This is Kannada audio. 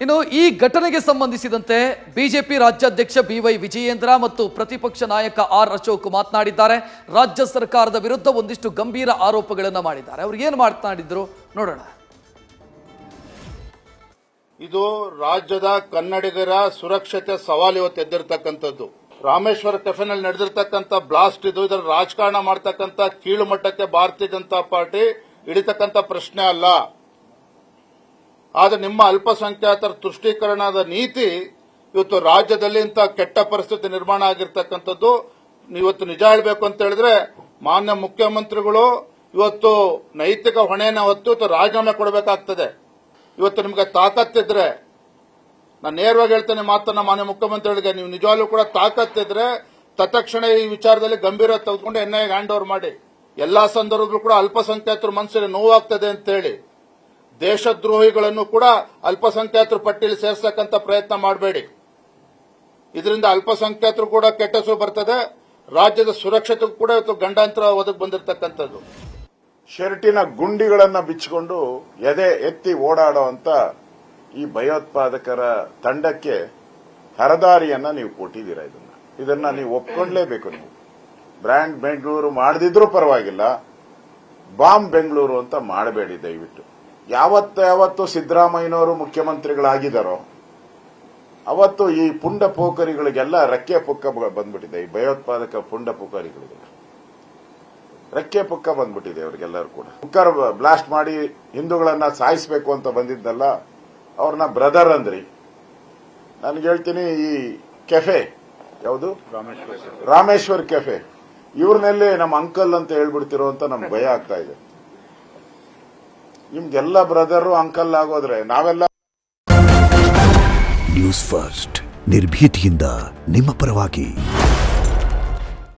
ಇನ್ನು ಈ ಘಟನೆಗೆ ಸಂಬಂಧಿಸಿದಂತೆ ಬಿಜೆಪಿ ರಾಜ್ಯಾಧ್ಯಕ್ಷ ಬಿವೈ ವಿಜಯೇಂದ್ರ ಮತ್ತು ಪ್ರತಿಪಕ್ಷ ನಾಯಕ ಆರ್ ಅಶೋಕ್ ಮಾತನಾಡಿದ್ದಾರೆ. ರಾಜ್ಯ ಸರ್ಕಾರದ ವಿರುದ್ಧ ಒಂದಿಷ್ಟು ಗಂಭೀರ ಆರೋಪಗಳನ್ನು ಮಾಡಿದ್ದಾರೆ. ಅವರು ಏನು ಮಾತನಾಡಿದ್ರು ನೋಡೋಣ. ಇದು ರಾಜ್ಯದ ಕನ್ನಡಿಗರ ಸುರಕ್ಷತೆ ಸವಾಲು ಇವತ್ತು ಎದ್ದಿರ್ತಕ್ಕಂಥದ್ದು. ರಾಮೇಶ್ವರ ಕೆಫೆನಲ್ಲಿ ನಡೆದಿರ್ತಕ್ಕಂಥ ಬ್ಲಾಸ್ಟ್ ಇದು. ಇದರ ರಾಜಕಾರಣ ಮಾಡತಕ್ಕಂಥ ಕೀಳು ಮಟ್ಟಕ್ಕೆ ಭಾರತೀಯ ಜನತಾ ಪಾರ್ಟಿ ಇಳಿತಕ್ಕಂಥ ಪ್ರಶ್ನೆ ಅಲ್ಲ. ಆದರೆ ನಿಮ್ಮ ಅಲ್ಪಸಂಖ್ಯಾತರ ತುಷ್ಟೀಕರಣದ ನೀತಿ ಇವತ್ತು ರಾಜ್ಯದಲ್ಲಿ ಇಂಥ ಕೆಟ್ಟ ಪರಿಸ್ಥಿತಿ ನಿರ್ಮಾಣ ಆಗಿರ್ತಕ್ಕಂಥದ್ದು. ಇವತ್ತು ನಿಜ ಹೇಳಬೇಕು ಅಂತ ಹೇಳಿದ್ರೆ ಮಾನ್ಯ ಮುಖ್ಯಮಂತ್ರಿಗಳು ಇವತ್ತು ನೈತಿಕ ಹೊಣೆಯನ್ನು ಹೊತ್ತು ರಾಜೀನಾಮೆ ಕೊಡಬೇಕಾಗ್ತದೆ. ಇವತ್ತು ನಿಮಗೆ ತಾಕತ್ತಿದ್ರೆ, ನಾನು ನೇರವಾಗಿ ಹೇಳ್ತೇನೆ ಮಾತನ್ನ ಮಾನ್ಯ ಮುಖ್ಯಮಂತ್ರಿಗಳಿಗೆ, ನೀವು ನಿಜವಾಗ್ಲೂ ಕೂಡ ತಾಕತ್ತಿದ್ರೆ ತತ್ಕ್ಷಣ ಈ ವಿಚಾರದಲ್ಲಿ ಗಂಭೀರ ತೆಗೆದುಕೊಂಡು ಎನ್ಐಎಗೆ ಹ್ಯಾಂಡ್ ಓವರ್ ಮಾಡಿ. ಎಲ್ಲಾ ಸಂದರ್ಭದಲ್ಲೂ ಕೂಡ ಅಲ್ಪಸಂಖ್ಯಾತರ ಮನಸ್ಸಿಗೆ ನೋವಾಗ್ತದೆ ಅಂತ ಹೇಳಿ ದೇಶದ್ರೋಹಿಗಳನ್ನು ಕೂಡ ಅಲ್ಪಸಂಖ್ಯಾತರ ಪಟ್ಟಿಯಲ್ಲಿ ಸೇರಿಸತಕ್ಕಂಥ ಪ್ರಯತ್ನ ಮಾಡಬೇಡಿ. ಇದರಿಂದ ಅಲ್ಪಸಂಖ್ಯಾತರು ಕೂಡ ಕೆಟ್ಟ ಹೆಸರು ಬರ್ತದೆ, ರಾಜ್ಯದ ಸುರಕ್ಷತೆಗೂ ಕೂಡ ಇವತ್ತು ಗಂಡಾಂತರ ಒದಗಿ ಬಂದಿರತಕ್ಕಂಥದ್ದು. ಶರ್ಟಿನ ಗುಂಡಿಗಳನ್ನ ಬಿಚ್ಚಿಕೊಂಡು ಎದೆ ಎತ್ತಿ ಓಡಾಡುವಂತ ಈ ಭಯೋತ್ಪಾದಕರ ತಂಡಕ್ಕೆ ಹರದಾರಿಯನ್ನ ನೀವು ಕೊಟ್ಟಿದ್ದೀರಾ. ಇದನ್ನ ನೀವು ಒಪ್ಕೊಳ್ಳೇಬೇಕು. ನೀವು ಬ್ರ್ಯಾಂಡ್ ಬೆಂಗಳೂರು ಮಾಡದಿದ್ರೂ ಪರವಾಗಿಲ್ಲ, ಬಾಂಬ್ ಬೆಂಗಳೂರು ಅಂತ ಮಾಡಬೇಡಿ ದಯವಿಟ್ಟು. ಯಾವತ್ತು ಸಿದ್ದರಾಮಯ್ಯನವರು ಮುಖ್ಯಮಂತ್ರಿಗಳಾಗಿದ್ದಾರೋ ಅವತ್ತು ಈ ಪುಂಡ ಪೋಖರಿಗಳಿಗೆಲ್ಲ ರೆಕ್ಕೆ ಪುಕ್ಕ ಬಂದ್ಬಿಟ್ಟಿದೆ. ಈ ಭಯೋತ್ಪಾದಕ ಪುಂಡ ಪೋಖರಿಗಳಿಗೆ ರೆಕ್ಕೆ ಪುಕ್ಕ ಬಂದ್ಬಿಟ್ಟಿದೆ. ಅವರಿಗೆಲ್ಲರೂ ಕೂಡ ಕುಕ್ಕರ್ ಬ್ಲಾಸ್ಟ್ ಮಾಡಿ ಹಿಂದೂಗಳನ್ನ ಸಾಯಿಸಬೇಕು ಅಂತ ಬಂದಿದ್ದಲ್ಲ, ಅವ್ರನ್ನ ಬ್ರದರ್ ಅಂದ್ರಿ. ನನಗೆ ಹೇಳ್ತೀನಿ, ಈ ಕೆಫೆ ಯಾವುದು ರಾಮೇಶ್ವರ್ ಕೆಫೆ, ಇವ್ರನ್ನೆಲ್ಲಿ ನಮ್ಮ ಅಂಕಲ್ ಅಂತ ಹೇಳ್ಬಿಡ್ತಿರೋ ಅಂತ ನಮ್ಗೆ ಭಯ ಆಗ್ತಾ ಇದೆ. ನಿಮ್ಗೆಲ್ಲ ಬ್ರದರು ಅಂಕಲ್ ಆಗೋದ್ರೆ ನಾವೆಲ್ಲ. ನ್ಯೂಸ್ ಫಸ್ಟ್ ನಿರ್ಭೀತಿಯಿಂದ ನಿಮ್ಮ ಪರವಾಗಿ.